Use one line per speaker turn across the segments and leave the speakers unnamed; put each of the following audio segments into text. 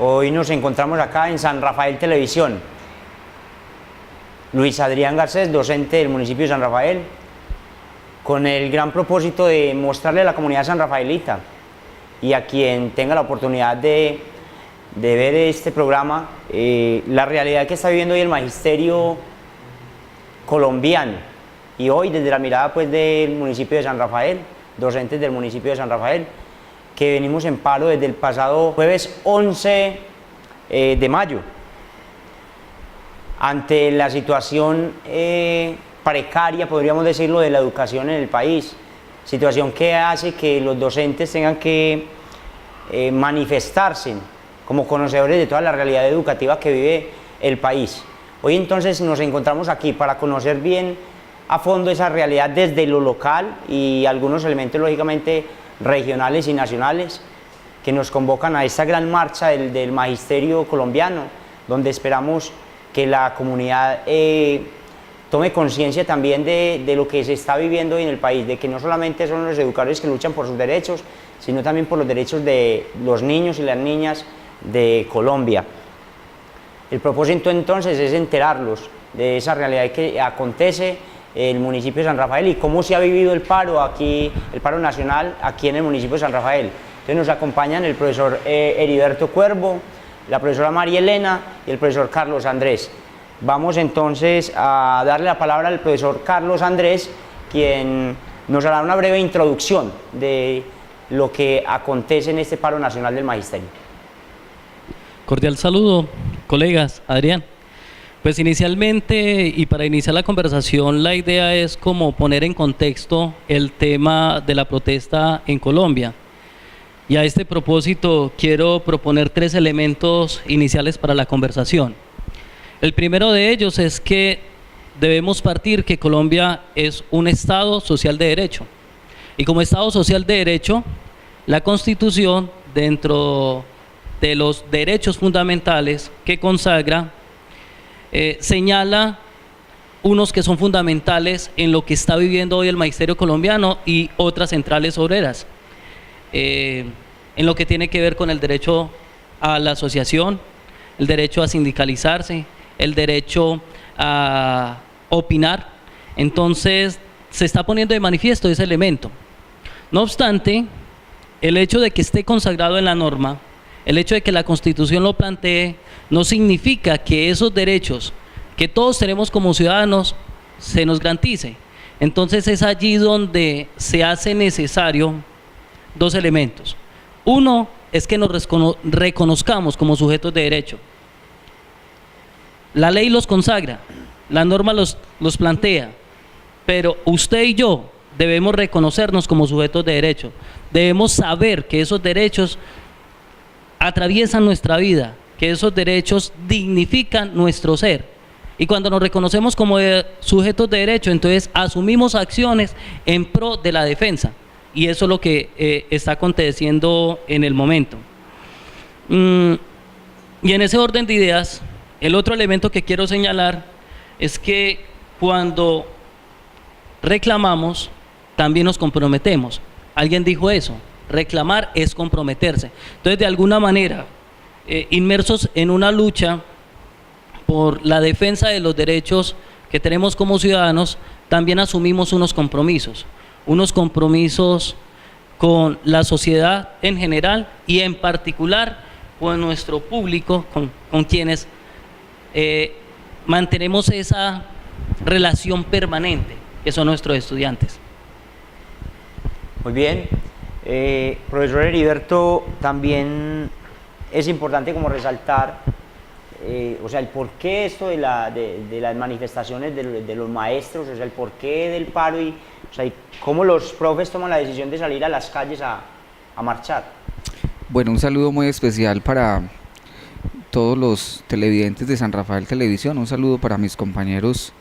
Hoy nos encontramos acá en San Rafael Televisión. Luis Adrián Garcés, docente del municipio de San Rafael, con el gran propósito de mostrarle a la comunidad sanrafaelita y a quien tenga la oportunidad de ver este programa, la realidad que está viviendo hoy el magisterio colombiano, y hoy desde la mirada pues del municipio de San Rafael, docentes del municipio de San Rafael, que venimos en paro desde el pasado jueves 11 de mayo, ante la situación precaria, podríamos decirlo, de la educación en el país, situación que hace que los docentes tengan que manifestarse como conocedores de toda la realidad educativa que vive el país. Hoy entonces nos encontramos aquí para conocer bien a fondo esa realidad desde lo local y algunos elementos lógicamente regionales y nacionales que nos convocan a esta gran marcha del magisterio colombiano, donde esperamos que la comunidad tome conciencia también de lo que se está viviendo hoy en el país, de que no solamente son los educadores que luchan por sus derechos, sino también por los derechos de los niños y las niñas de Colombia. El propósito entonces es enterarlos de esa realidad que acontece en el municipio de San Rafael y cómo se ha vivido el paro aquí, el paro nacional aquí en el municipio de San Rafael. Entonces nos acompañan el profesor Heriberto Cuervo, la profesora María Elena y el profesor Carlos Andrés. Vamos entonces a darle la palabra al profesor Carlos Andrés, quien nos hará una breve introducción de lo que acontece en este paro nacional del magisterio.
Cordial saludo, colegas. Adrián. Pues inicialmente, y para iniciar la conversación, la idea es como poner en contexto el tema de la protesta en Colombia. Y a este propósito quiero proponer 3 elementos iniciales para la conversación. El primero de ellos es que debemos partir que Colombia es un Estado social de derecho. Y como Estado social de derecho, la Constitución, dentro de los derechos fundamentales que consagra, señala unos que son fundamentales en lo que está viviendo hoy el magisterio colombiano y otras centrales obreras, en lo que tiene que ver con el derecho a la asociación, el derecho a sindicalizarse, el derecho a opinar. Entonces se está poniendo de manifiesto ese elemento. No obstante, el hecho de que esté consagrado en la norma, el hecho de que la Constitución lo plantee, no significa que esos derechos que todos tenemos como ciudadanos se nos garantice. Entonces es allí donde se hace necesario 2 elementos. Uno es que nos reconozcamos como sujetos de derecho. La ley los consagra, la norma los plantea, pero usted y yo debemos reconocernos como sujetos de derecho. Debemos saber que esos derechos atraviesan nuestra vida, que esos derechos dignifican nuestro ser. Y cuando nos reconocemos como sujetos de derecho, entonces asumimos acciones en pro de la defensa. Y eso es lo que está aconteciendo en el momento. Y en ese orden de ideas, el otro elemento que quiero señalar es que cuando reclamamos, también nos comprometemos. Alguien dijo eso, reclamar es comprometerse. Entonces, de alguna manera, inmersos en una lucha por la defensa de los derechos que tenemos como ciudadanos, también asumimos unos compromisos con la sociedad en general y en particular con nuestro público, con quienes mantenemos esa relación permanente, que son nuestros estudiantes.
Muy bien. Profesor Heriberto, también es importante como resaltar o sea, el porqué esto de las manifestaciones de los maestros, o sea, el porqué del paro y, o sea, y cómo los profes toman la decisión de salir a las calles a marchar.
Bueno, un saludo muy especial para todos los televidentes de San Rafael Televisión, un saludo para mis compañeros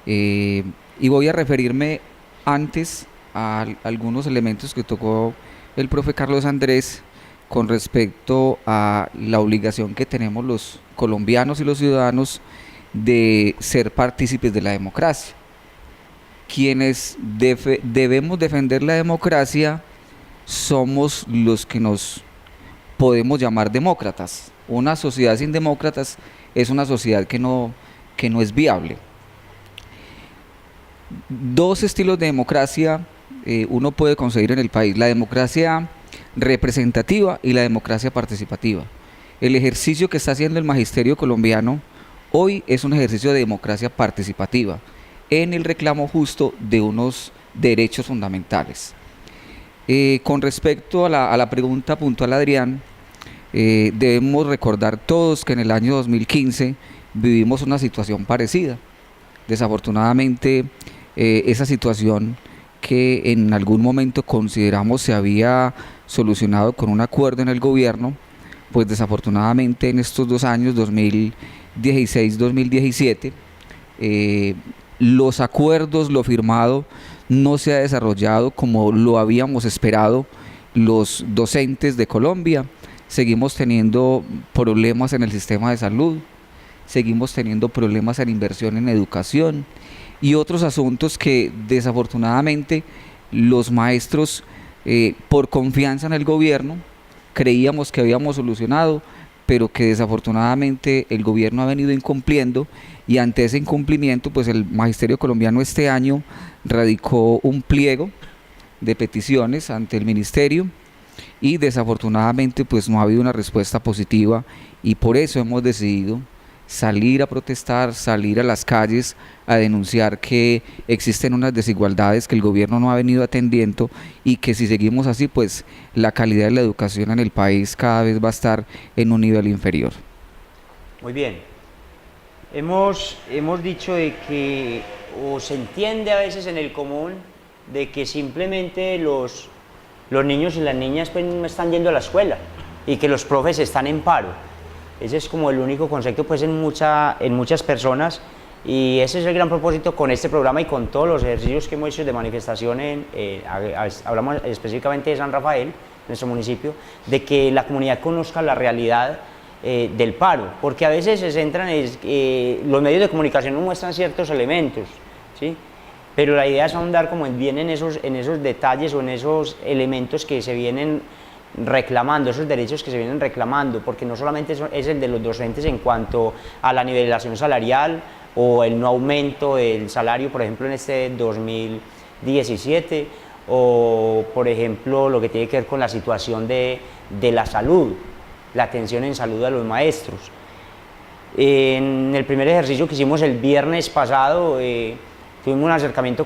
y voy a referirme antes a algunos elementos que tocó el profe Carlos Andrés con respecto a la obligación que tenemos los colombianos y los ciudadanos de ser partícipes de la democracia. Quienes debemos defender la democracia somos los que nos podemos llamar demócratas, Una sociedad sin demócratas es una sociedad que no es viable. Dos estilos de democracia uno puede conseguir en el país: la democracia representativa y la democracia participativa. El ejercicio que está haciendo el magisterio colombiano hoy es un ejercicio de democracia participativa en el reclamo justo de unos derechos fundamentales. Con respecto a la pregunta puntual, Adrián, debemos recordar todos que en el año 2015 vivimos una situación parecida. Desafortunadamente, esa situación que en algún momento consideramos se había solucionado con un acuerdo en el gobierno, pues desafortunadamente en estos 2 años, 2016-2017, los acuerdos, lo firmado, no se ha desarrollado como lo habíamos esperado los docentes de Colombia. Seguimos teniendo problemas en el sistema de salud, seguimos teniendo problemas en inversión en educación y otros asuntos que desafortunadamente los maestros, por confianza en el gobierno, creíamos que habíamos solucionado, pero que desafortunadamente el gobierno ha venido incumpliendo, y ante ese incumplimiento pues el magisterio colombiano este año radicó un pliego de peticiones ante el ministerio y desafortunadamente pues no ha habido una respuesta positiva, y por eso hemos decidido salir a protestar, salir a las calles a denunciar que existen unas desigualdades que el gobierno no ha venido atendiendo, y que si seguimos así pues la calidad de la educación en el país cada vez va a estar en un nivel inferior.
Muy bien. Hemos dicho de que, o se entiende a veces en el común, de que simplemente los niños y las niñas pues no están yendo a la escuela y que los profes están en paro. Ese es como el único concepto pues en muchas personas, y ese es el gran propósito con este programa y con todos los ejercicios que hemos hecho de manifestación hablamos específicamente de San Rafael, nuestro municipio, de que la comunidad conozca la realidad del paro, porque a veces se centran los medios de comunicación no muestran ciertos elementos, ¿sí? Pero la idea es ahondar como bien en esos detalles o en esos elementos que se vienen reclamando, esos derechos que se vienen reclamando, porque no solamente es el de los docentes en cuanto a la nivelación salarial o el no aumento del salario, por ejemplo en este 2017, o por ejemplo lo que tiene que ver con la situación de la salud, la atención en salud a los maestros. En el primer ejercicio que hicimos el viernes pasado, tuvimos un acercamiento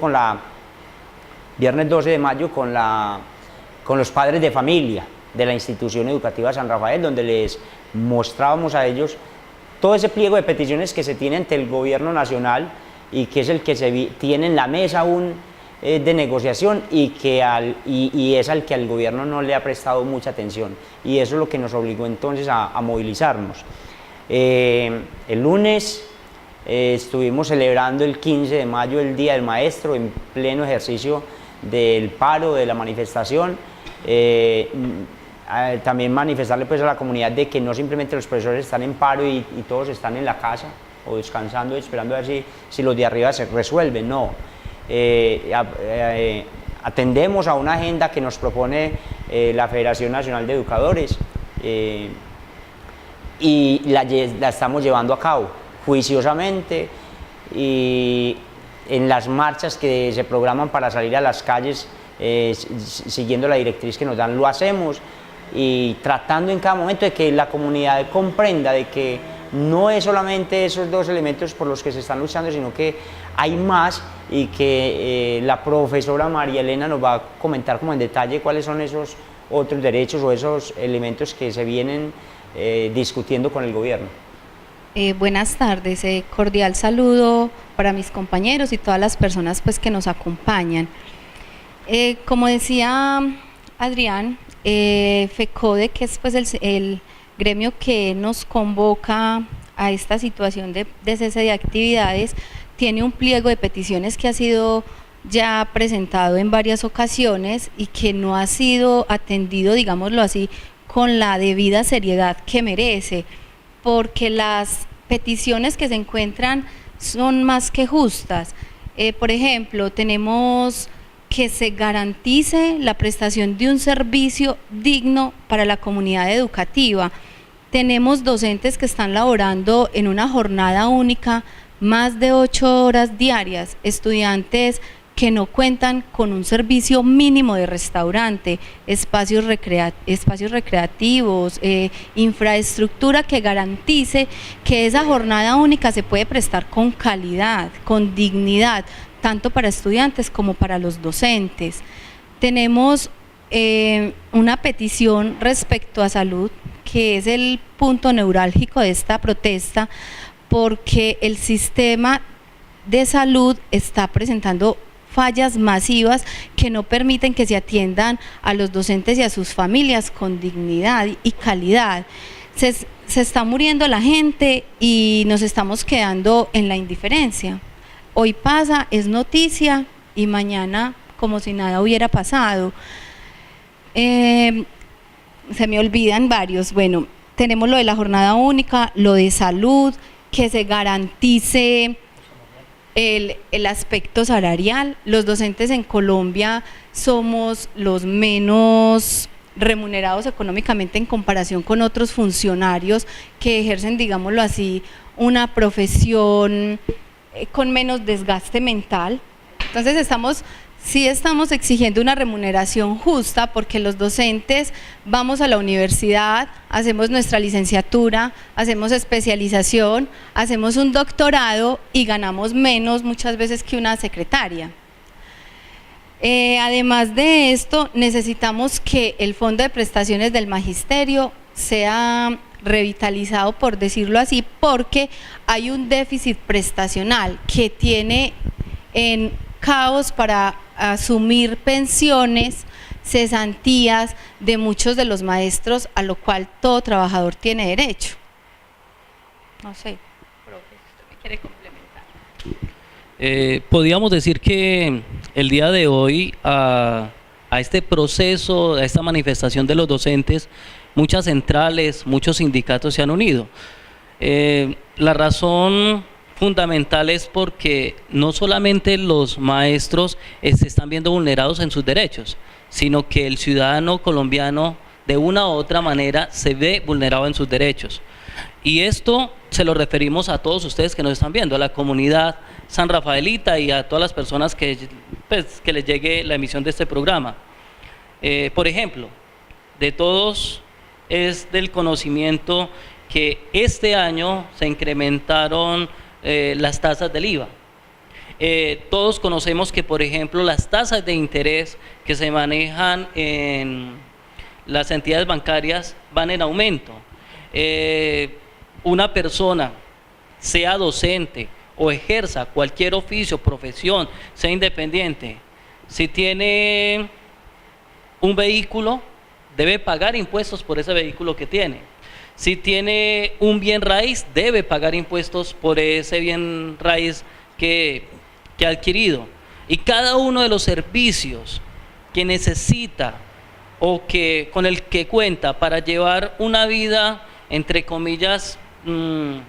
viernes 12 de mayo con los padres de familia de la institución educativa San Rafael, donde les mostrábamos a ellos todo ese pliego de peticiones que se tiene ante el gobierno nacional y que es el que se tiene en la mesa aún de negociación, y es al que al gobierno no le ha prestado mucha atención, y eso es lo que nos obligó entonces a movilizarnos. El lunes estuvimos celebrando el 15 de mayo el Día del Maestro en pleno ejercicio del paro, de la manifestación. También manifestarle pues a la comunidad de que no simplemente los profesores están en paro y todos están en la casa o descansando esperando a ver si los de arriba se resuelven, no. Atendemos a una agenda que nos propone la Federación Nacional de Educadores, y la estamos llevando a cabo juiciosamente, y en las marchas que se programan para salir a las calles, siguiendo la directriz que nos dan, lo hacemos, y tratando en cada momento de que la comunidad comprenda de que no es solamente esos dos elementos por los que se están luchando, sino que hay más, y que la profesora María Elena nos va a comentar como en detalle cuáles son esos otros derechos o esos elementos que se vienen discutiendo con el gobierno.
Buenas tardes, cordial saludo para mis compañeros y todas las personas pues que nos acompañan. Como decía Adrián, FECODE, que es pues el gremio que nos convoca a esta situación de cese de actividades, tiene un pliego de peticiones que ha sido ya presentado en varias ocasiones y que no ha sido atendido, digámoslo así, con la debida seriedad que merece, porque las peticiones que se encuentran son más que justas. Por ejemplo, tenemos que se garantice la prestación de un servicio digno para la comunidad educativa, Tenemos docentes que están laborando en una jornada única más de 8 horas diarias, estudiantes que no cuentan con un servicio mínimo de restaurante, espacios recreativos, infraestructura que garantice que esa jornada única se puede prestar con calidad, con dignidad, tanto para estudiantes como para los docentes. Tenemos una petición respecto a salud, que es el punto neurálgico de esta protesta, porque el sistema de salud está presentando fallas masivas que no permiten que se atiendan a los docentes y a sus familias con dignidad y calidad. Se está muriendo la gente y nos estamos quedando en la indiferencia. Hoy pasa, es noticia, y mañana como si nada hubiera pasado. Se me olvidan varios. Bueno, tenemos lo de la jornada única, lo de salud, que se garantice el aspecto salarial. Los docentes en Colombia somos los menos remunerados económicamente en comparación con otros funcionarios que ejercen, digámoslo así, una profesión con menos desgaste mental. Entonces sí estamos exigiendo una remuneración justa, porque los docentes vamos a la universidad, hacemos nuestra licenciatura, hacemos especialización, hacemos un doctorado y ganamos menos muchas veces que una secretaria. Además de esto, necesitamos que el Fondo de Prestaciones del Magisterio sea revitalizado, por decirlo así, porque hay un déficit prestacional que tiene en caos para asumir pensiones, cesantías de muchos de los maestros, a lo cual todo trabajador tiene derecho. No sé, profe, si usted me quiere complementar.
Podríamos decir que el día de hoy a este proceso, a esta manifestación de los docentes, muchas centrales, muchos sindicatos se han unido. La razón fundamental es porque no solamente los maestros se están viendo vulnerados en sus derechos, sino que el ciudadano colombiano de una u otra manera se ve vulnerado en sus derechos. Y esto se lo referimos a todos ustedes que nos están viendo, a la comunidad sanrafaelita y a todas las personas que les llegue la emisión de este programa. Por ejemplo, de todos es del conocimiento que este año se incrementaron las tasas del IVA. Todos conocemos que, por ejemplo, las tasas de interés que se manejan en las entidades bancarias van en aumento. Una persona, sea docente o ejerza cualquier oficio, profesión, sea independiente, si tiene un vehículo, debe pagar impuestos por ese vehículo que tiene. Si tiene un bien raíz, debe pagar impuestos por ese bien raíz que ha adquirido. Y cada uno de los servicios que necesita o con el que cuenta para llevar una vida, entre comillas, en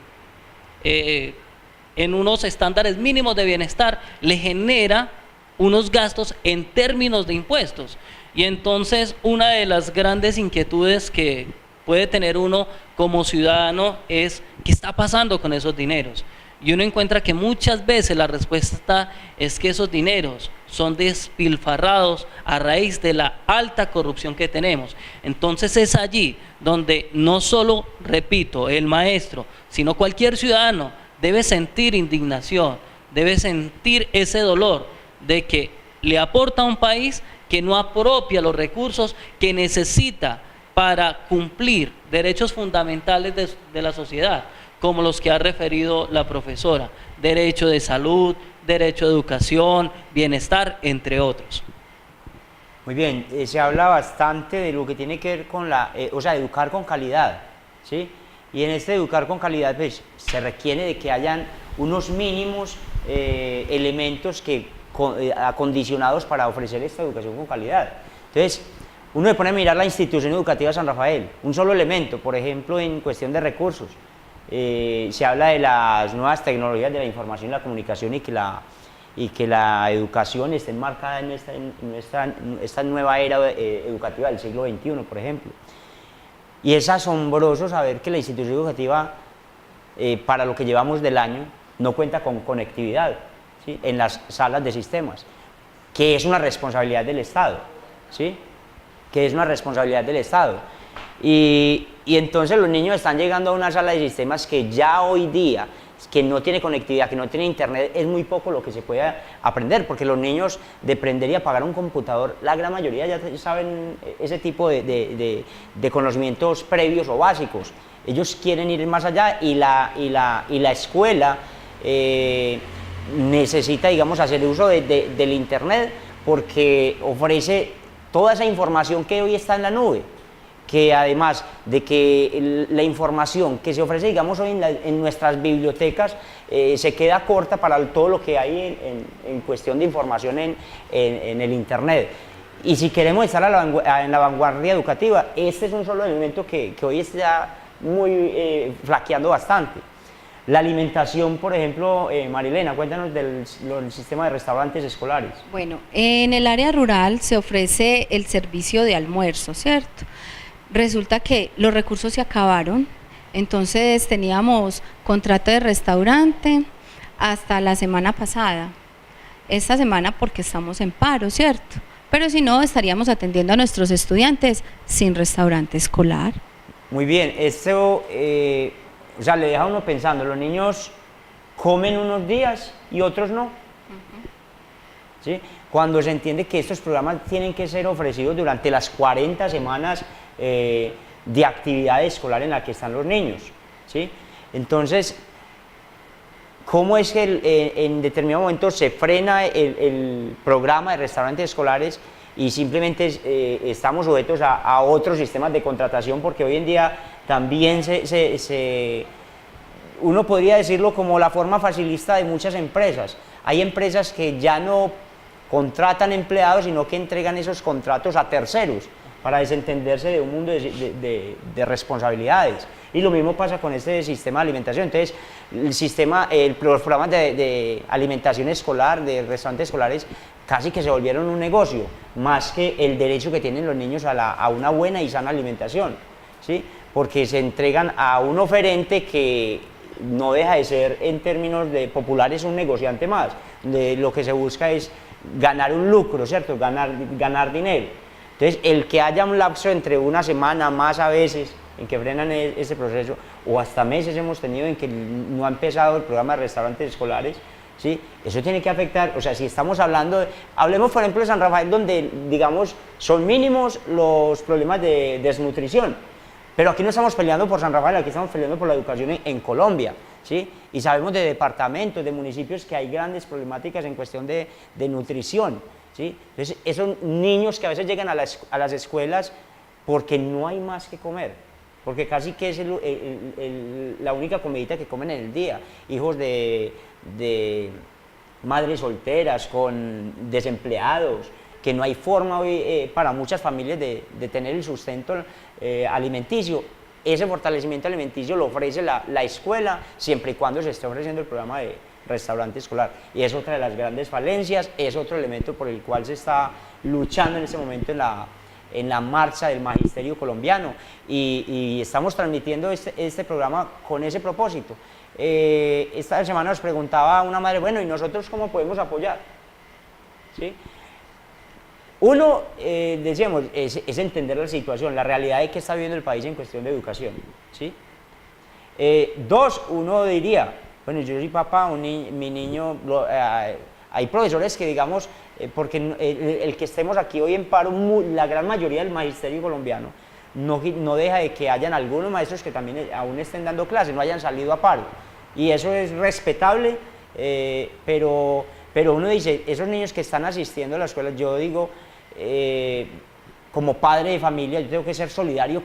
unos estándares mínimos de bienestar, le genera unos gastos en términos de impuestos. Y entonces una de las grandes inquietudes que puede tener uno como ciudadano es ¿qué está pasando con esos dineros? Y uno encuentra que muchas veces la respuesta es que esos dineros son despilfarrados a raíz de la alta corrupción que tenemos. Entonces es allí donde no solo, repito, el maestro, sino cualquier ciudadano debe sentir indignación, debe sentir ese dolor de que le aporta a un país que no apropia los recursos que necesita para cumplir derechos fundamentales de la sociedad, como los que ha referido la profesora: derecho de salud, derecho de educación, bienestar, entre otros.
Muy bien, se habla bastante de lo que tiene que ver con educar con calidad, ¿sí? Y en este educar con calidad, pues, se requiere de que hayan unos mínimos elementos acondicionados para ofrecer esta educación con calidad. Entonces, uno se pone a mirar la institución educativa San Rafael, un solo elemento, por ejemplo, en cuestión de recursos. Se habla de las nuevas tecnologías de la información y la comunicación y que la educación esté enmarcada en esta nueva era educativa del siglo XXI, por ejemplo. Y es asombroso saber que la institución educativa, para lo que llevamos del año, no cuenta con conectividad, ¿sí?, en las salas de sistemas, que es una responsabilidad del Estado, ¿sí?, que es una responsabilidad del Estado. Y entonces los niños están llegando a una sala de sistemas que ya hoy día, que no tiene conectividad, que no tiene internet, es muy poco lo que se puede aprender, porque los niños de prender y apagar un computador, la gran mayoría ya saben ese tipo de conocimientos previos o básicos. Ellos quieren ir más allá y la escuela necesita, digamos, hacer uso del internet, porque ofrece toda esa información que hoy está en la nube, que además de que la información que se ofrece, digamos, hoy en nuestras bibliotecas se queda corta para todo lo que hay en cuestión de información en el internet. Y si queremos estar en la vanguardia educativa, este es un solo elemento que hoy está muy flaqueando bastante. La alimentación, por ejemplo, Marilena, cuéntanos del sistema de restaurantes escolares.
Bueno, en el área rural se ofrece el servicio de almuerzo, ¿cierto? Resulta que los recursos se acabaron, entonces teníamos contrato de restaurante hasta la semana pasada. Esta semana porque estamos en paro, ¿cierto? Pero si no, estaríamos atendiendo a nuestros estudiantes sin restaurante escolar.
Muy bien, esto, o sea, le deja a uno pensando, los niños comen unos días y otros no. ¿Sí? Cuando se entiende que estos programas tienen que ser ofrecidos durante las 40 semanas de actividad escolar en la que están los niños, ¿sí? Entonces, ¿cómo es que en determinado momento se frena el programa de restaurantes escolares y simplemente estamos sujetos a otros sistemas de contratación? Porque hoy en día también uno podría decirlo como la forma facilista de muchas empresas. Hay empresas que ya no contratan empleados, sino que entregan esos contratos a terceros para desentenderse de un mundo de responsabilidades. Y lo mismo pasa con este sistema de alimentación. Entonces, los programas de alimentación escolar, de restaurantes escolares, casi que se volvieron un negocio, más que el derecho que tienen los niños a una buena y sana alimentación, ¿sí? Porque se entregan a un oferente que no deja de ser, en términos populares, un negociante más. Lo que se busca es ganar un lucro, ¿cierto? Ganar dinero. Entonces, el que haya un lapso entre una semana, más a veces, en que frenan ese proceso, o hasta meses hemos tenido en que no ha empezado el programa de restaurantes escolares, ¿sí? Eso tiene que afectar. O sea, si estamos hablemos por ejemplo de San Rafael, donde, digamos, son mínimos los problemas de desnutrición, pero aquí no estamos peleando por San Rafael, aquí estamos peleando por la educación en Colombia, ¿sí? Y sabemos de departamentos, de municipios que hay grandes problemáticas en cuestión de nutrición, ¿sí? Entonces, esos niños que a veces llegan a las escuelas porque no hay más que comer, porque casi que es la única comidita que comen en el día, hijos de madres solteras, con desempleados, que no hay forma hoy para muchas familias de tener el sustento alimenticio. Ese fortalecimiento alimenticio lo ofrece la escuela, siempre y cuando se esté ofreciendo el programa de restaurante escolar, y es otra de las grandes falencias, es otro elemento por el cual se está luchando en este momento en la marcha del magisterio colombiano, y estamos transmitiendo este programa con ese propósito. Esta semana nos preguntaba una madre, bueno, ¿y nosotros cómo podemos apoyar? ¿Sí? Uno, decíamos, es entender la situación, la realidad de que está viviendo el país en cuestión de educación, ¿sí? Dos, uno diría, bueno, yo soy papá, mi niño, hay profesores que, digamos, porque el que estemos aquí hoy en paro, la gran mayoría del magisterio colombiano, no deja de que hayan algunos maestros que también aún estén dando clases, no hayan salido a paro, y eso es respetable, pero uno dice, esos niños que están asistiendo a la escuela, yo digo, como padre de familia, yo tengo que ser solidario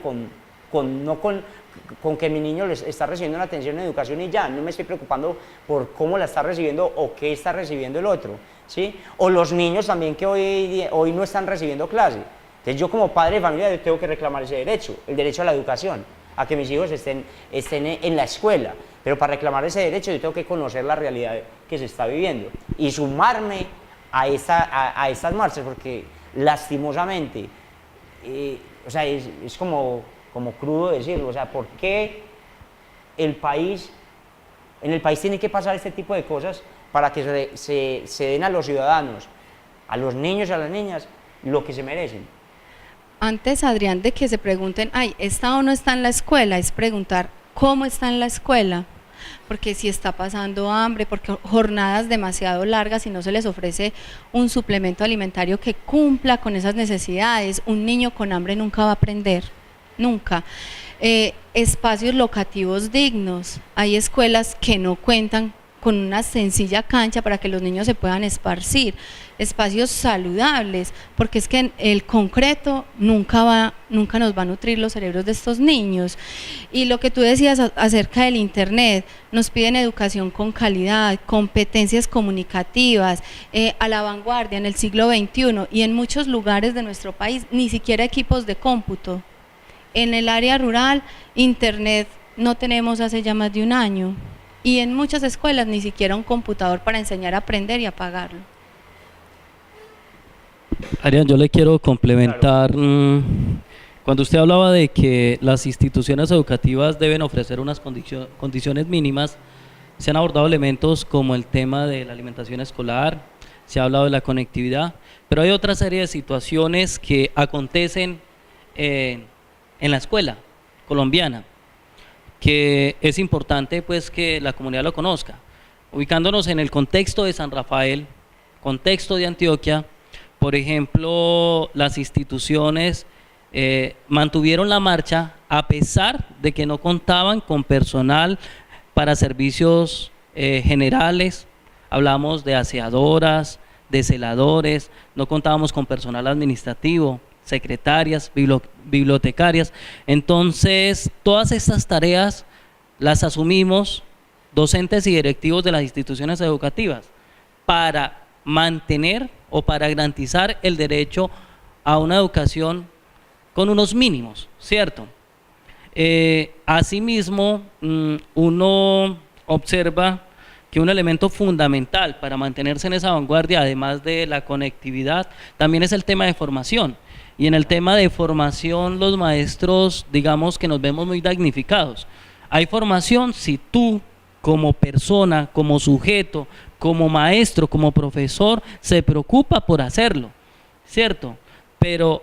no con que mi niño les está recibiendo una atención en educación y ya, no me estoy preocupando por cómo la está recibiendo o qué está recibiendo el otro, ¿sí? O los niños también que hoy no están recibiendo clase. Entonces yo como padre de familia yo tengo que reclamar ese derecho, el derecho a la educación, a que mis hijos estén en la escuela, pero para reclamar ese derecho yo tengo que conocer la realidad que se está viviendo y sumarme a estas marchas, porque lastimosamente, o sea, es como como crudo decirlo, o sea, ¿por qué el país, en el país tiene que pasar este tipo de cosas para que se den a los ciudadanos, a los niños y a las niñas, lo que se merecen?
Antes, Adrián, de que se pregunten, ay, ¿está o no está en la escuela? Es preguntar, ¿cómo está en la escuela? Porque si está pasando hambre, porque jornadas demasiado largas y no se les ofrece un suplemento alimentario que cumpla con esas necesidades, un niño con hambre nunca va a aprender, nunca. Espacios locativos dignos, hay escuelas que no cuentan con una sencilla cancha para que los niños se puedan esparcir, espacios saludables, porque es que el concreto nunca nos va a nutrir los cerebros de estos niños. Y lo que tú decías acerca del internet, nos piden educación con calidad, competencias comunicativas, a la vanguardia en el siglo XXI, y en muchos lugares de nuestro país ni siquiera equipos de cómputo. En el área rural, internet no tenemos hace ya más de un año. Y en muchas escuelas ni siquiera un computador para enseñar a aprender y apagarlo.
Adrián, yo le quiero complementar, cuando usted hablaba de que las instituciones educativas deben ofrecer unas condiciones mínimas, se han abordado elementos como el tema de la alimentación escolar, se ha hablado de la conectividad, pero hay otra serie de situaciones que acontecen en la escuela colombiana, que es importante pues que la comunidad lo conozca. Ubicándonos en el contexto de San Rafael, contexto de Antioquia, por ejemplo, las instituciones mantuvieron la marcha a pesar de que no contaban con personal para servicios generales. Hablamos de aseadoras, de celadores, no contábamos con personal administrativo, secretarias, bibliotecarias. Entonces, todas estas tareas las asumimos docentes y directivos de las instituciones educativas para mantener o para garantizar el derecho a una educación con unos mínimos, ¿cierto? Asimismo, uno observa que un elemento fundamental para mantenerse en esa vanguardia, además de la conectividad, también es el tema de formación. Y en el tema de formación, los maestros, digamos que nos vemos muy damnificados. Hay formación si tú, como persona, como sujeto, como maestro, como profesor, se preocupa por hacerlo, ¿cierto? Pero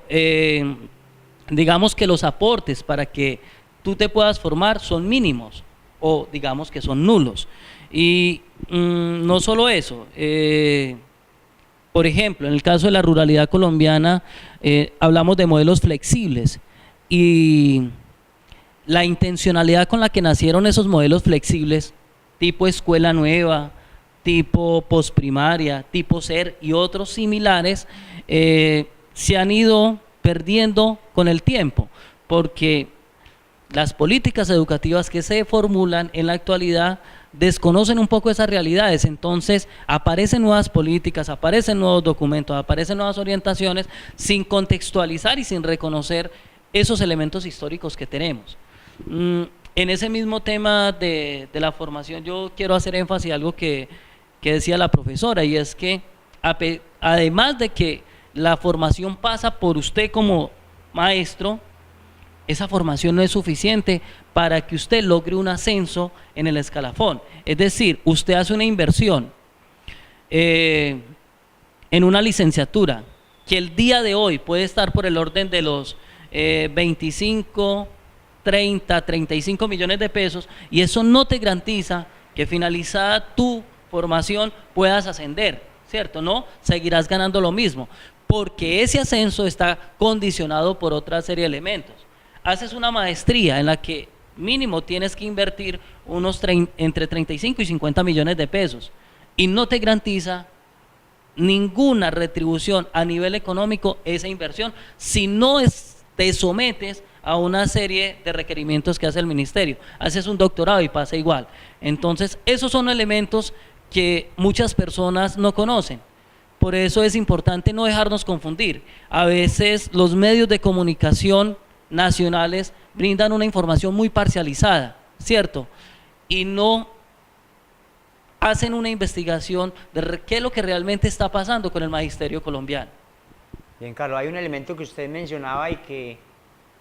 digamos que los aportes para que tú te puedas formar son mínimos o digamos que son nulos. Y no solo eso, por ejemplo, en el caso de la ruralidad colombiana, hablamos de modelos flexibles y la intencionalidad con la que nacieron esos modelos flexibles, tipo escuela nueva, tipo posprimaria, tipo SER y otros similares, se han ido perdiendo con el tiempo, porque las políticas educativas que se formulan en la actualidad desconocen un poco esas realidades. Entonces aparecen nuevas políticas, aparecen nuevos documentos, aparecen nuevas orientaciones sin contextualizar y sin reconocer esos elementos históricos que tenemos. En ese mismo tema de la formación, yo quiero hacer énfasis en algo que decía la profesora, y es que además de que la formación pasa por usted como maestro, esa formación no es suficiente para que usted logre un ascenso en el escalafón. Es decir, usted hace una inversión en una licenciatura que el día de hoy puede estar por el orden de los 25, 30, 35 millones de pesos, y eso no te garantiza que finalizada tu formación puedas ascender, ¿cierto? No, seguirás ganando lo mismo, porque ese ascenso está condicionado por otra serie de elementos. Haces una maestría en la que mínimo tienes que invertir entre 35 y 50 millones de pesos y no te garantiza ninguna retribución a nivel económico esa inversión si no te sometes a una serie de requerimientos que hace el ministerio. Haces un doctorado y pasa igual. Entonces, esos son elementos que muchas personas no conocen. Por eso es importante no dejarnos confundir. A veces los medios de comunicación nacionales brindan una información muy parcializada, ¿cierto? Y no hacen una investigación de qué es lo que realmente está pasando con el magisterio colombiano.
Bien, Carlos, hay un elemento que usted mencionaba y que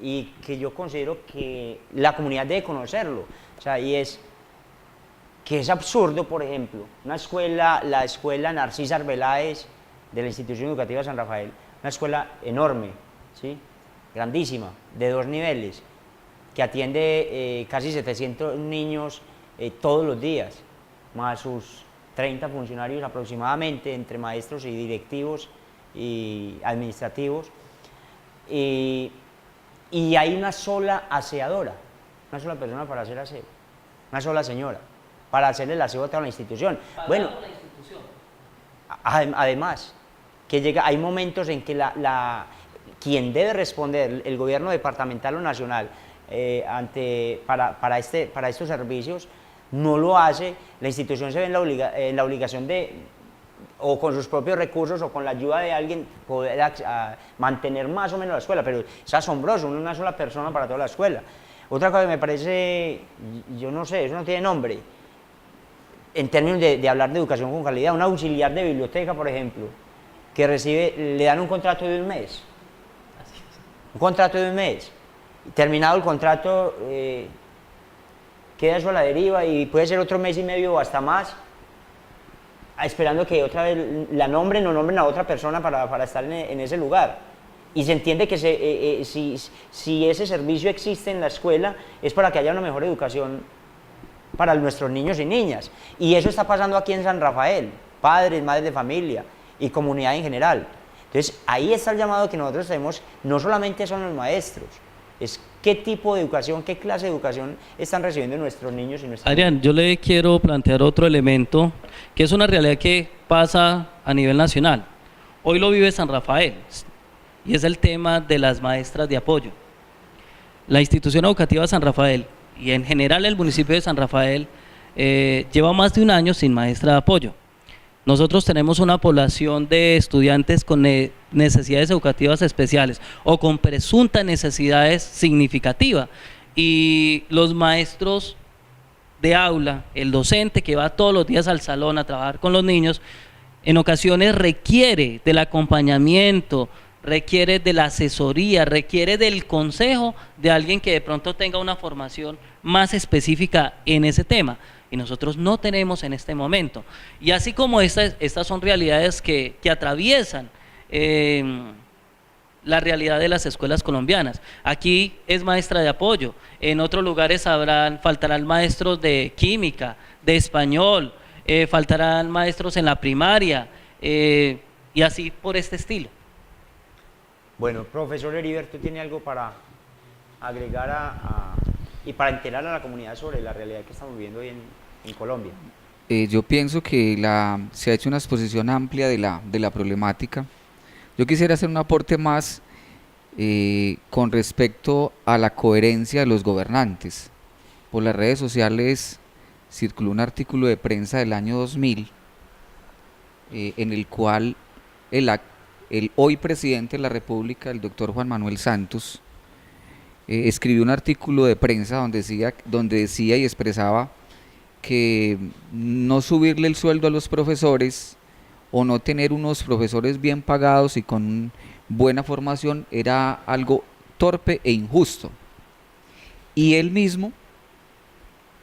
y que yo considero que la comunidad debe conocerlo. O sea, y es que es absurdo, por ejemplo, una escuela, la escuela Narcís Arbeláez de la Institución Educativa San Rafael, una escuela enorme, ¿sí? Grandísima, de 2 niveles, que atiende casi 700 niños todos los días, más sus 30 funcionarios aproximadamente, entre maestros y directivos y administrativos, y hay una sola aseadora, una sola persona para hacer aseo, una sola señora, para hacerle el aseo a toda la institución. Bueno, además, que hay momentos en que quien debe responder, el gobierno departamental o nacional, para estos servicios, no lo hace, la institución se ve en la obligación de, o con sus propios recursos o con la ayuda de alguien, poder mantener más o menos la escuela, pero es asombroso, una sola persona para toda la escuela. Otra cosa que me parece, yo no sé, eso no tiene nombre, en términos de hablar de educación con calidad, un auxiliar de biblioteca, por ejemplo, que le dan un contrato de 1 mes, un contrato de 1 mes, terminado el contrato, queda eso a la deriva y puede ser otro mes y medio o hasta más, esperando que otra vez la nombren o nombren a otra persona para estar en ese lugar. Y se entiende que si ese servicio existe en la escuela es para que haya una mejor educación para nuestros niños y niñas. Y eso está pasando aquí en San Rafael, padres, madres de familia y comunidad en general. Entonces ahí está el llamado que nosotros tenemos, no solamente son los maestros, es qué tipo de educación, qué clase de educación están recibiendo nuestros niños y nuestras
Adrián, yo le quiero plantear otro elemento que es una realidad que pasa a nivel nacional. Hoy lo vive San Rafael y es el tema de las maestras de apoyo. La institución educativa San Rafael y en general el municipio de San Rafael lleva más de 1 año sin maestra de apoyo. Nosotros tenemos una población de estudiantes con necesidades educativas especiales o con presuntas necesidades significativas y los maestros de aula, el docente que va todos los días al salón a trabajar con los niños, en ocasiones requiere del acompañamiento, requiere de la asesoría, requiere del consejo de alguien que de pronto tenga una formación más específica en ese tema. Y nosotros no tenemos en este momento. Y así como estas son realidades que atraviesan la realidad de las escuelas colombianas. Aquí es maestra de apoyo, en otros lugares faltarán maestros de química, de español, faltarán maestros en la primaria, y así por este estilo.
Bueno, profesor Heriberto, ¿tiene algo para agregar y para enterar a la comunidad sobre la realidad que estamos viviendo hoy en Colombia?
Yo pienso que se ha hecho una exposición amplia de la problemática. Yo quisiera hacer un aporte más con respecto a la coherencia de los gobernantes. Por las redes sociales circuló un artículo de prensa del año 2000 en el cual el hoy presidente de la República, el doctor Juan Manuel Santos, escribió un artículo de prensa donde decía y expresaba que no subirle el sueldo a los profesores o no tener unos profesores bien pagados y con buena formación era algo torpe e injusto. Y él mismo,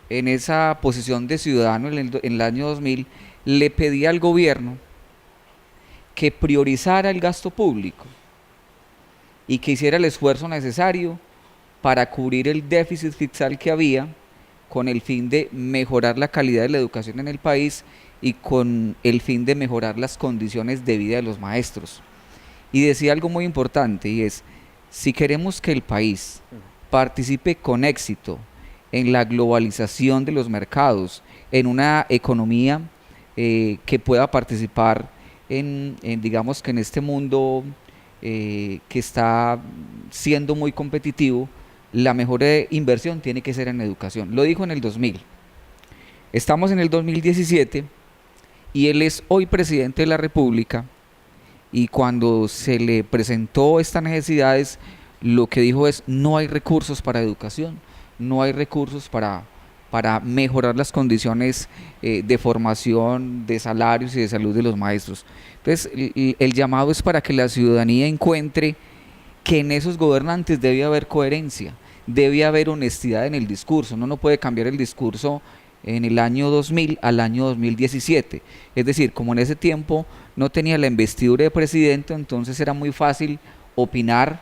en esa posición de ciudadano en el año 2000, le pedía al gobierno que priorizara el gasto público y que hiciera el esfuerzo necesario para cubrir el déficit fiscal que había, con el fin de mejorar la calidad de la educación en el país y con el fin de mejorar las condiciones de vida de los maestros. Y decía algo muy importante, y es: si queremos que el país participe con éxito en la globalización de los mercados, en una economía que pueda participar digamos que en este mundo que está siendo muy competitivo, la mejor inversión tiene que ser en educación. Lo dijo en el 2000. Estamos en el 2017 y él es hoy presidente de la República, y cuando se le presentó estas necesidades, lo que dijo es: no hay recursos para educación, no hay recursos para mejorar las condiciones de formación, de salarios y de salud de los maestros. Entonces el llamado es para que la ciudadanía encuentre que en esos gobernantes debe haber coherencia, debe haber honestidad en el discurso. Uno no puede cambiar el discurso en el año 2000 al año 2017. Es decir, como en ese tiempo no tenía la investidura de presidente, entonces era muy fácil opinar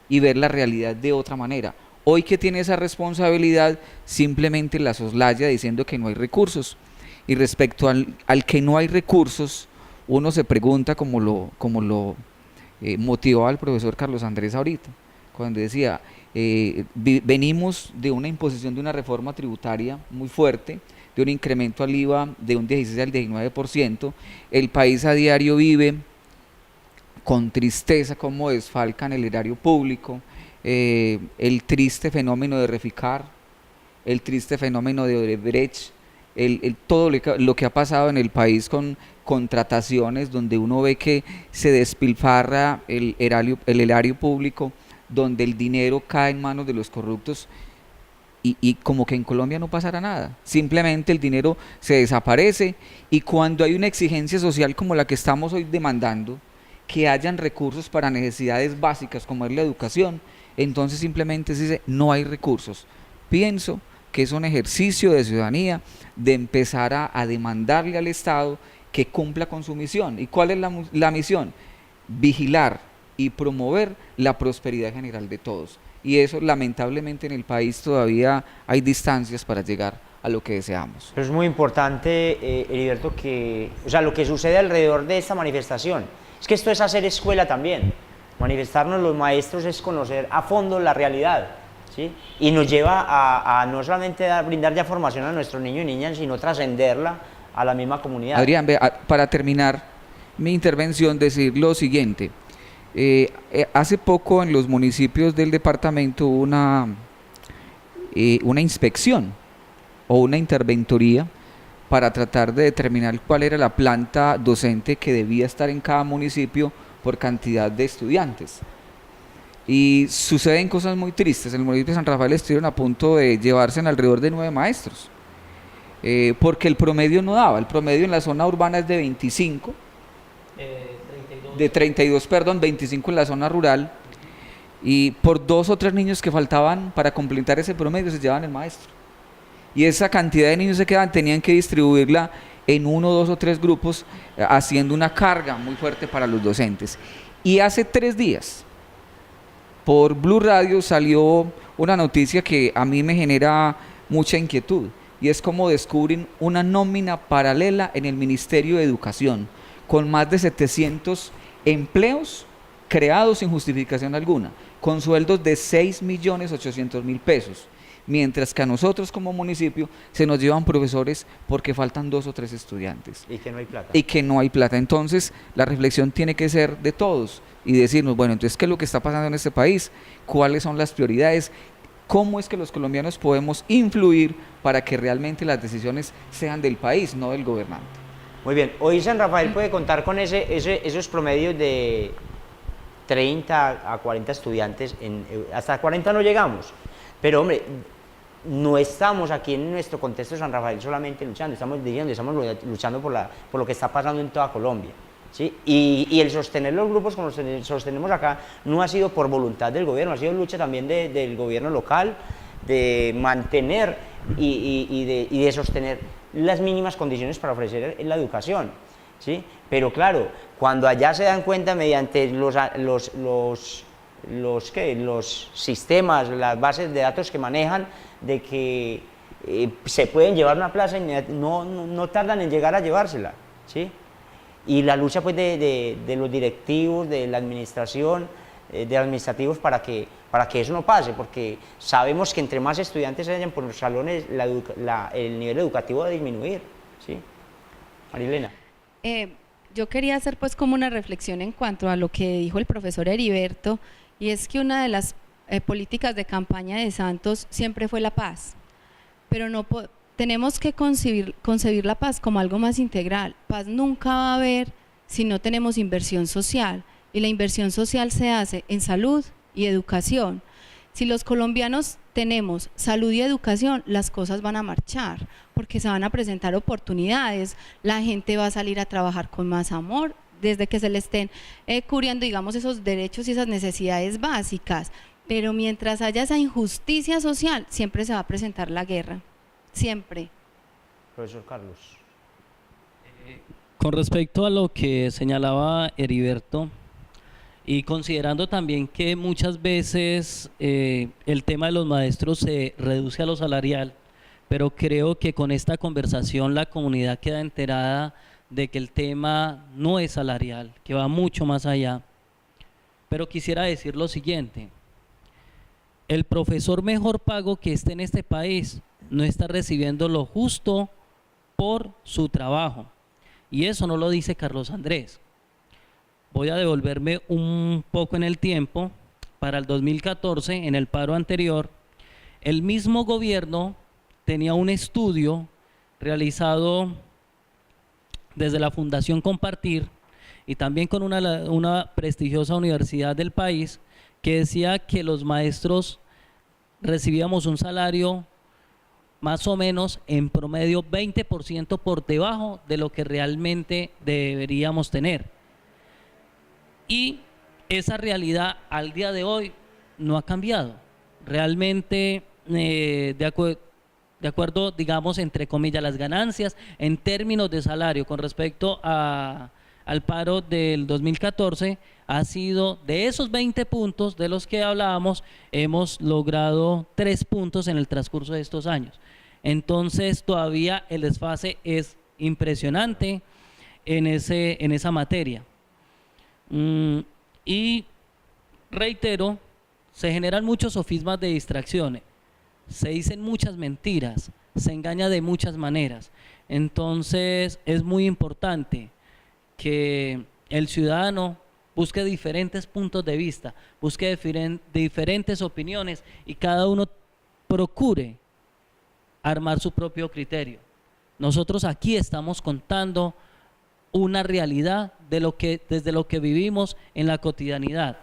y ver la realidad de otra manera. Hoy que tiene esa responsabilidad, simplemente la soslaya diciendo que no hay recursos. Y respecto al que no hay recursos, uno se pregunta, como lo motivaba el profesor Carlos Andrés ahorita, cuando decía, venimos de una imposición de una reforma tributaria muy fuerte, de un incremento al IVA de un 16 al 19%, el país a diario vive con tristeza cómo desfalcan el erario público, el triste fenómeno de Reficar, el triste fenómeno de Odebrecht, todo lo que ha pasado en el país con contrataciones donde uno ve que se despilfarra el erario público, donde el dinero cae en manos de los corruptos y como que en Colombia no pasará nada, simplemente el dinero se desaparece. Y cuando hay una exigencia social como la que estamos hoy demandando, que hayan recursos para necesidades básicas como es la educación, entonces simplemente se dice no hay recursos. Pienso que es un ejercicio de ciudadanía de empezar a demandarle al Estado que cumpla con su misión. ¿Y cuál es la misión? Vigilar y promover la prosperidad general de todos. Y eso lamentablemente en el país todavía hay distancias para llegar a lo que deseamos.
Pero es muy importante, Heriberto, lo que sucede alrededor de esta manifestación. Es que esto es hacer escuela también. Manifestarnos los maestros es conocer a fondo la realidad, ¿sí? Y nos lleva a no solamente brindar ya formación a nuestros niños y niñas, sino trascenderla a la misma comunidad.
Adrián, para terminar mi intervención, decir lo siguiente. Hace poco en los municipios del departamento hubo una inspección o una interventoría para tratar de determinar cuál era la planta docente que debía estar en cada municipio por cantidad de estudiantes. Y suceden cosas muy tristes. En el municipio de San Rafael estuvieron a punto de llevarse alrededor de 9 maestros, porque el promedio no daba. El promedio en la zona urbana es de 25, de 32, perdón, 25 en la zona rural, y por 2 o 3 niños que faltaban para completar ese promedio se llevaban el maestro. Y esa cantidad de niños se quedaban, tenían que distribuirla en 1, 2 o 3 grupos, haciendo una carga muy fuerte para los docentes. Y hace 3 días, por Blue Radio salió una noticia que a mí me genera mucha inquietud, y es como descubren una nómina paralela en el Ministerio de Educación, con más de 700 empleos creados sin justificación alguna, con sueldos de 6.800.000 pesos, mientras que a nosotros como municipio se nos llevan profesores porque faltan 2 o 3 estudiantes.
Y que no hay plata.
Y que no hay plata. Entonces la reflexión tiene que ser de todos y decirnos, bueno, entonces, ¿qué es lo que está pasando en este país? ¿Cuáles son las prioridades? ¿Cómo es que los colombianos podemos influir para que realmente las decisiones sean del país, no del gobernante?
Muy bien, hoy San Rafael puede contar con esos promedios de 30 a 40 estudiantes, hasta 40 no llegamos, pero hombre, no estamos aquí en nuestro contexto de San Rafael solamente luchando, estamos luchando por lo que está pasando en toda Colombia, ¿sí? Y el sostener los grupos como los sostenemos acá no ha sido por voluntad del gobierno, ha sido lucha también del gobierno local, de mantener y de sostener las mínimas condiciones para ofrecer la educación, ¿sí? Pero claro, cuando allá se dan cuenta mediante los sistemas, las bases de datos que manejan, de que se pueden llevar una plaza y no tardan en llegar a llevársela, ¿sí? Y la lucha pues de los directivos, de la administración, de administrativos para que eso no pase, porque sabemos que entre más estudiantes hayan por los salones, el nivel educativo va a disminuir, ¿sí? Marilena.
Yo quería hacer pues como una reflexión en cuanto a lo que dijo el profesor Heriberto, y es que una de las políticas de campaña de Santos siempre fue la paz, pero tenemos que concebir la paz como algo más integral. Paz nunca va a haber si no tenemos inversión social, y la inversión social se hace en salud y educación. Si los colombianos tenemos salud y educación, las cosas van a marchar, porque se van a presentar oportunidades, la gente va a salir a trabajar con más amor, desde que se le estén cubriendo, digamos, esos derechos y esas necesidades básicas. Pero mientras haya esa injusticia social, siempre se va a presentar la guerra, siempre.
Profesor Carlos.
Con respecto a lo que señalaba Heriberto, y considerando también que muchas veces el tema de los maestros se reduce a lo salarial, pero creo que con esta conversación la comunidad queda enterada de que el tema no es salarial, que va mucho más allá. Pero quisiera decir lo siguiente: el profesor mejor pago que esté en este país no está recibiendo lo justo por su trabajo. Y eso no lo dice Carlos Andrés. Voy a devolverme un poco en el tiempo. Para el 2014, en el paro anterior, el mismo gobierno tenía un estudio realizado desde la Fundación Compartir y también con una prestigiosa universidad del país, que decía que los maestros recibíamos un salario más o menos en promedio 20% por debajo de lo que realmente deberíamos tener. Y esa realidad al día de hoy no ha cambiado. Realmente, de acuerdo, digamos, entre comillas, las ganancias en términos de salario con respecto al paro del 2014 ha sido, de esos 20 puntos de los que hablábamos, hemos logrado 3 puntos en el transcurso de estos años. Entonces todavía el desfase es impresionante en esa materia. Y reitero, se generan muchos sofismas de distracciones, se dicen muchas mentiras, se engaña de muchas maneras. Entonces es muy importante que el ciudadano busque diferentes puntos de vista, busque diferentes opiniones y cada uno procure armar su propio criterio. Nosotros aquí estamos contando una realidad desde lo que vivimos en la cotidianidad.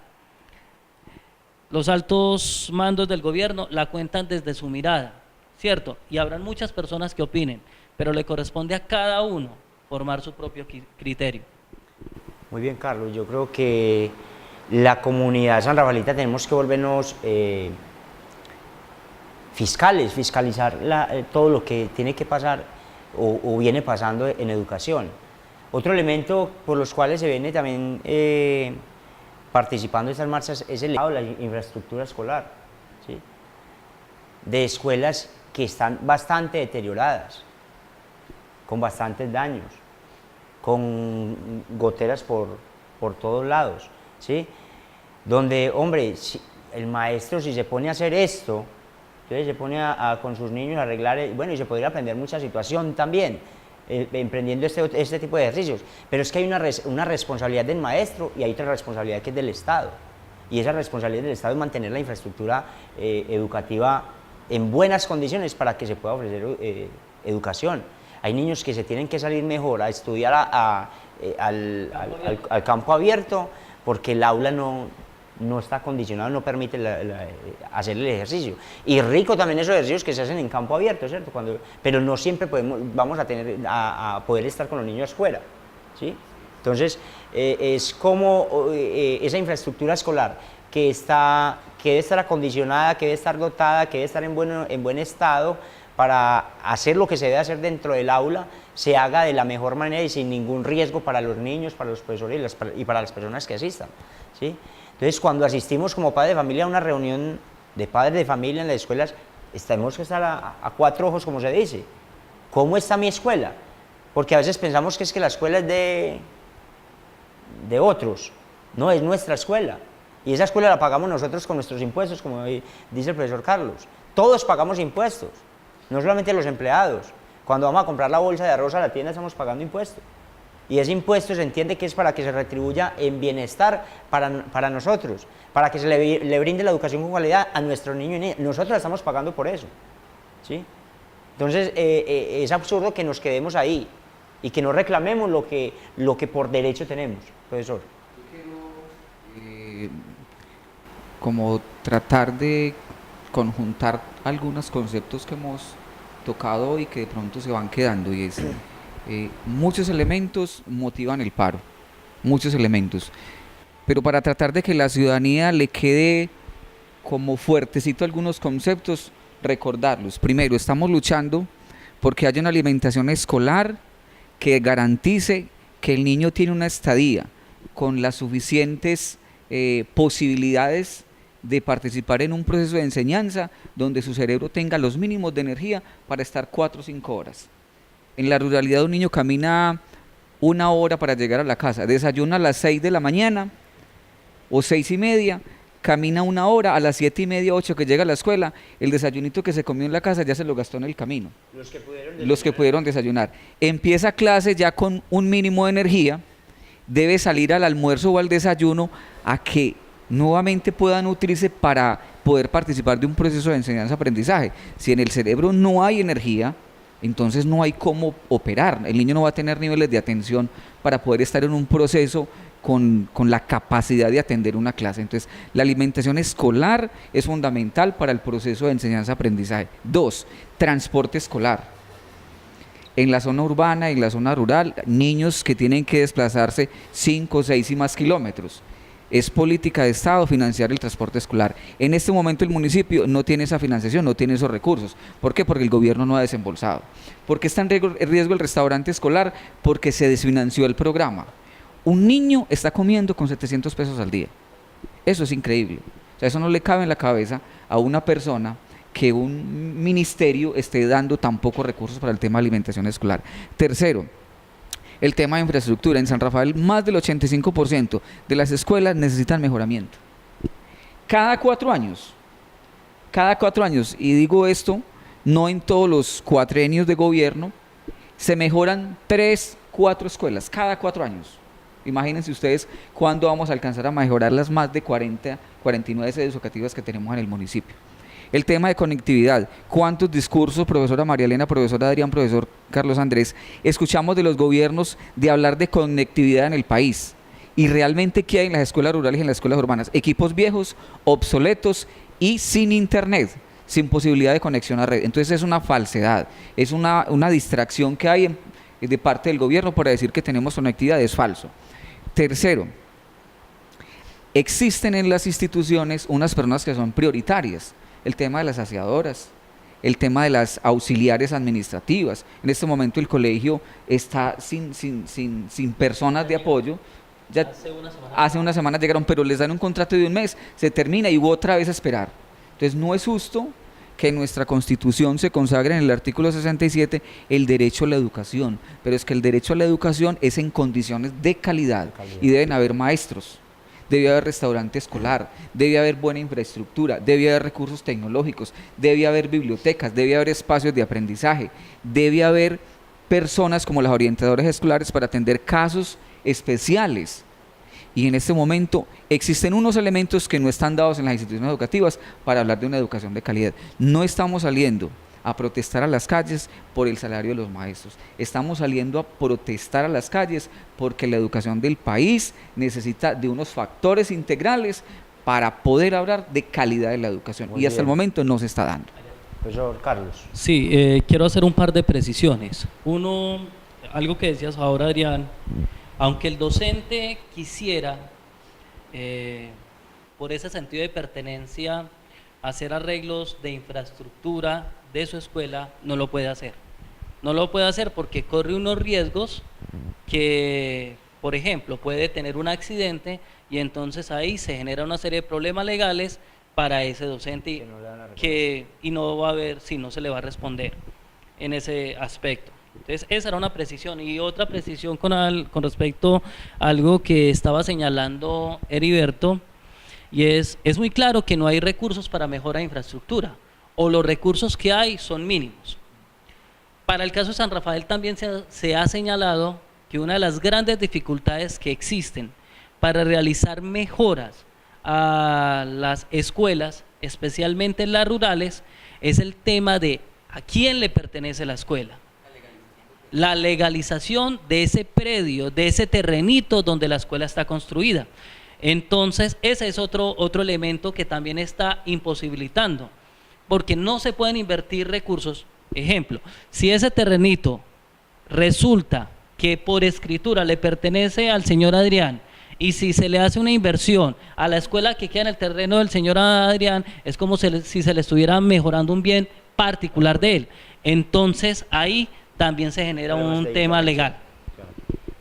Los altos mandos del gobierno la cuentan desde su mirada, ¿cierto? Y habrán muchas personas que opinen, pero le corresponde a cada uno formar su propio criterio.
Muy bien, Carlos. Yo creo que la comunidad sanrafaelita tenemos que volvernos fiscalizar todo lo que tiene que pasar o viene pasando en educación. Otro elemento por los cuales se viene también participando en estas marchas es el lado de la infraestructura escolar, ¿sí? De escuelas que están bastante deterioradas, con bastantes daños, con goteras por todos lados, ¿sí? Donde, hombre, el maestro, si se pone a hacer esto, entonces se pone con sus niños a arreglar, bueno, y se podría aprender mucha situación también, emprendiendo este tipo de ejercicios. Pero es que hay una responsabilidad del maestro y hay otra responsabilidad que es del Estado. Y esa responsabilidad del Estado es mantener la infraestructura educativa en buenas condiciones para que se pueda ofrecer educación. Hay niños que se tienen que salir mejor a estudiar al campo abierto porque el aula no está acondicionado, no permite hacer el ejercicio. Y rico también esos ejercicios que se hacen en campo abierto, ¿cierto? Pero no siempre vamos a poder estar con los niños afuera, ¿sí? Entonces, es como esa infraestructura escolar que debe estar acondicionada, que debe estar dotada, que debe estar en buen estado para hacer lo que se debe hacer dentro del aula, se haga de la mejor manera y sin ningún riesgo para los niños, para los profesores y para las personas que asistan, ¿sí? Entonces, cuando asistimos como padres de familia a una reunión de padres de familia en las escuelas, tenemos que estar a 4 ojos, como se dice. ¿Cómo está mi escuela? Porque a veces pensamos que es que la escuela es de otros. No, es nuestra escuela. Y esa escuela la pagamos nosotros con nuestros impuestos, como dice el profesor Carlos. Todos pagamos impuestos, no solamente los empleados. Cuando vamos a comprar la bolsa de arroz a la tienda estamos pagando impuestos. Y ese impuesto se entiende que es para que se retribuya en bienestar para nosotros, para que se le brinde la educación con calidad a nuestros niños y niñas. Nosotros estamos pagando por eso, ¿sí? Entonces, es absurdo que nos quedemos ahí y que no reclamemos lo que por derecho tenemos, profesor.
Yo quiero como tratar de conjuntar algunos conceptos que hemos tocado y que de pronto se van quedando, y es muchos elementos motivan el paro, muchos elementos. Pero para tratar de que la ciudadanía le quede como fuertecito algunos conceptos, recordarlos. Primero, estamos luchando porque haya una alimentación escolar que garantice que el niño tiene una estadía con las suficientes posibilidades de participar en un proceso de enseñanza donde su cerebro tenga los mínimos de energía para estar 4 o 5 horas. En la ruralidad un niño camina 1 hora para llegar a la casa, desayuna a las 6 de la mañana o 6:30, camina 1 hora, a las 7:30, 8 que llega a la escuela, el desayunito que se comió en la casa ya se lo gastó en el camino. Los que pudieron desayunar. Empieza clase ya con un mínimo de energía, debe salir al almuerzo o al desayuno a que nuevamente pueda nutrirse para poder participar de un proceso de enseñanza-aprendizaje. Si en el cerebro no hay energía, entonces no hay cómo operar. El niño no va a tener niveles de atención para poder estar en un proceso con la capacidad de atender una clase. Entonces, la alimentación escolar es fundamental para el proceso de enseñanza-aprendizaje. 2, transporte escolar. En la zona urbana y en la zona rural, niños que tienen que desplazarse 5, 6 y más kilómetros. Es política de Estado financiar el transporte escolar. En este momento el municipio no tiene esa financiación, no tiene esos recursos. ¿Por qué? Porque el gobierno no ha desembolsado. ¿Por qué está en riesgo el restaurante escolar? Porque se desfinanció el programa. Un niño está comiendo con 700 pesos al día. Eso es increíble. O sea, eso no le cabe en la cabeza a una persona que un ministerio esté dando tan pocos recursos para el tema de alimentación escolar. Tercero, el tema de infraestructura. En San Rafael, más del 85% de las escuelas necesitan mejoramiento. Cada 4 años, y digo esto, no en todos los cuatrienios de gobierno, se mejoran 3, 4 escuelas, cada 4 años. Imagínense ustedes cuándo vamos a alcanzar a mejorar las más de 40, 49 sedes educativas que tenemos en el municipio. El tema de conectividad, ¿cuántos discursos, profesora María Elena, profesor Adrián, profesor Carlos Andrés, escuchamos de los gobiernos de hablar de conectividad en el país? Y realmente, ¿qué hay en las escuelas rurales y en las escuelas urbanas? Equipos viejos, obsoletos y sin internet, sin posibilidad de conexión a red. Entonces es una falsedad, es una distracción que hay de parte del gobierno para decir que tenemos conectividad, es falso. Tercero, existen en las instituciones unas personas que son prioritarias. El tema de las aseadoras, el tema de las auxiliares administrativas. En este momento el colegio está sin personas de apoyo. Ya hace una semana llegaron, pero les dan un contrato de 1 mes, se termina y otra vez a esperar. Entonces no es justo que en nuestra Constitución se consagre en el artículo 67 el derecho a la educación, pero es que el derecho a la educación es en condiciones de calidad y deben haber maestros. Debe haber restaurante escolar, debe haber buena infraestructura, debe haber recursos tecnológicos, debe haber bibliotecas, debe haber espacios de aprendizaje, debe haber personas como las orientadoras escolares para atender casos especiales. Y en este momento existen unos elementos que no están dados en las instituciones educativas para hablar de una educación de calidad. No estamos saliendo a protestar a las calles por el salario de los maestros. Estamos saliendo a protestar a las calles porque la educación del país necesita de unos factores integrales para poder hablar de calidad de la educación. Muy y hasta bien. El momento no se está dando.
Profesor Carlos.
Sí, quiero hacer un par de precisiones. Uno, algo que decías ahora, Adrián, aunque el docente quisiera, por ese sentido de pertenencia, hacer arreglos de infraestructura de su escuela, no lo puede hacer. No lo puede hacer porque corre unos riesgos que, por ejemplo, puede tener un accidente y entonces ahí se genera una serie de problemas legales para ese docente y no va a haber, si no se le va a responder en ese aspecto. Entonces, esa era una precisión. Y otra precisión con respecto a algo que estaba señalando Heriberto, y es muy claro que no hay recursos para mejora de infraestructura, o los recursos que hay son mínimos. Para el caso de San Rafael también se ha señalado que una de las grandes dificultades que existen para realizar mejoras a las escuelas, especialmente las rurales, es el tema de a quién le pertenece la escuela. La legalización de ese predio, de ese terrenito donde la escuela está construida. Entonces, ese es otro elemento que también está imposibilitando, porque no se pueden invertir recursos. Ejemplo, si ese terrenito resulta que por escritura le pertenece al señor Adrián, y si se le hace una inversión a la escuela que queda en el terreno del señor Adrián, es como si se le estuviera mejorando un bien particular de él. Entonces ahí también se genera un tema legal.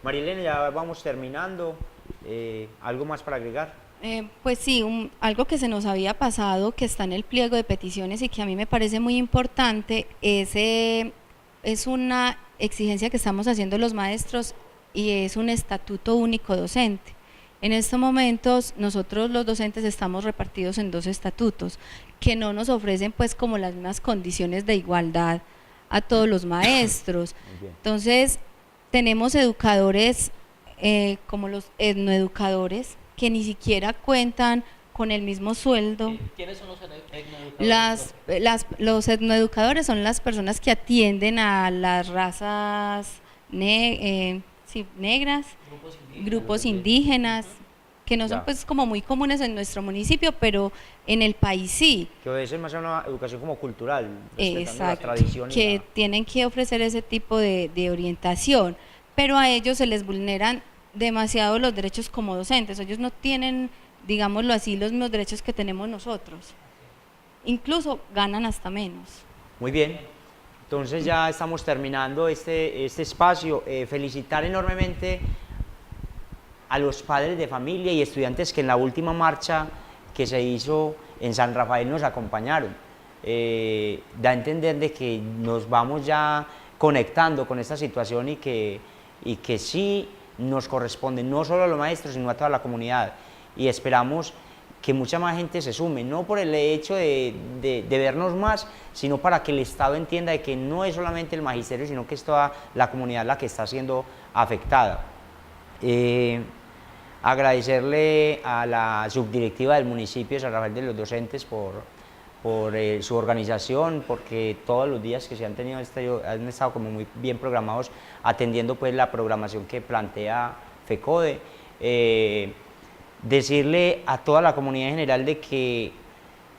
Marilena, ya vamos terminando. ¿Algo más para agregar?
Pues sí, algo que se nos había pasado, que está en el pliego de peticiones y que a mí me parece muy importante, es una exigencia que estamos haciendo los maestros, y es un estatuto único docente. En estos momentos nosotros los docentes estamos repartidos en 2 estatutos que no nos ofrecen pues como las mismas condiciones de igualdad a todos los maestros. Entonces tenemos educadores como los etnoeducadores que ni siquiera cuentan con el mismo sueldo.
¿Quiénes son los etnoeducadores?
Los etnoeducadores son las personas que atienden a las razas negras, grupos indígenas, que no son pues como muy comunes en nuestro municipio, pero en el país sí.
Que obedecen más a una educación como cultural,
exacto,
la tradición.
Que tienen que ofrecer ese tipo de orientación, pero a ellos se les vulneran demasiado los derechos como docentes. Ellos no tienen, digámoslo así, los mismos derechos que tenemos nosotros. Incluso ganan hasta menos.
Muy bien. Entonces ya estamos terminando este espacio. Felicitar enormemente a los padres de familia y estudiantes que en la última marcha que se hizo en San Rafael nos acompañaron. Da a entender de que nos vamos ya conectando con esta situación y que sí nos corresponde no solo a los maestros, sino a toda la comunidad. Y esperamos que mucha más gente se sume, no por el hecho de vernos más, sino para que el Estado entienda de que no es solamente el magisterio, sino que es toda la comunidad la que está siendo afectada. Agradecerle a la subdirectiva del municipio de San Rafael de los Docentes por su organización, porque todos los días que se han tenido han estado como muy bien programados, atendiendo pues la programación que plantea FECODE. Decirle a toda la comunidad en general de que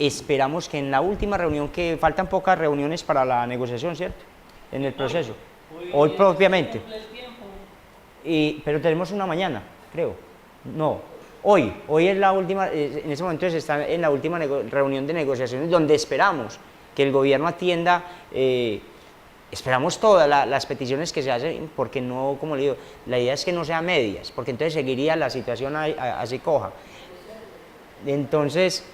esperamos que en la última reunión, que faltan pocas reuniones para la negociación, ¿cierto? En el proceso. Hoy propiamente. Pero tenemos una mañana, creo. No, hoy es la última, en ese momento se está en la última reunión de negociaciones donde esperamos que el gobierno atienda, esperamos todas las peticiones que se hacen, porque no, como le digo, la idea es que no sea medias, porque entonces seguiría la situación así coja. Entonces,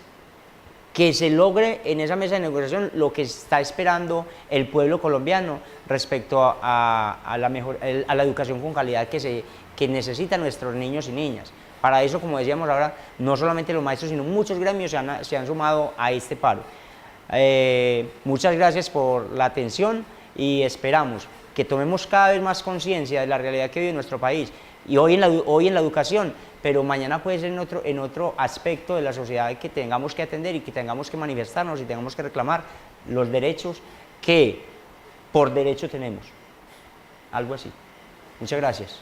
que se logre en esa mesa de negociación lo que está esperando el pueblo colombiano respecto a la educación con calidad que necesitan nuestros niños y niñas. Para eso, como decíamos ahora, no solamente los maestros, sino muchos gremios se han sumado a este paro. Muchas gracias por la atención y esperamos que tomemos cada vez más conciencia de la realidad que vive nuestro país, y hoy en la educación, pero mañana puede ser en otro aspecto de la sociedad que tengamos que atender y que tengamos que manifestarnos y tengamos que reclamar los derechos que por derecho tenemos. Algo así. Muchas gracias.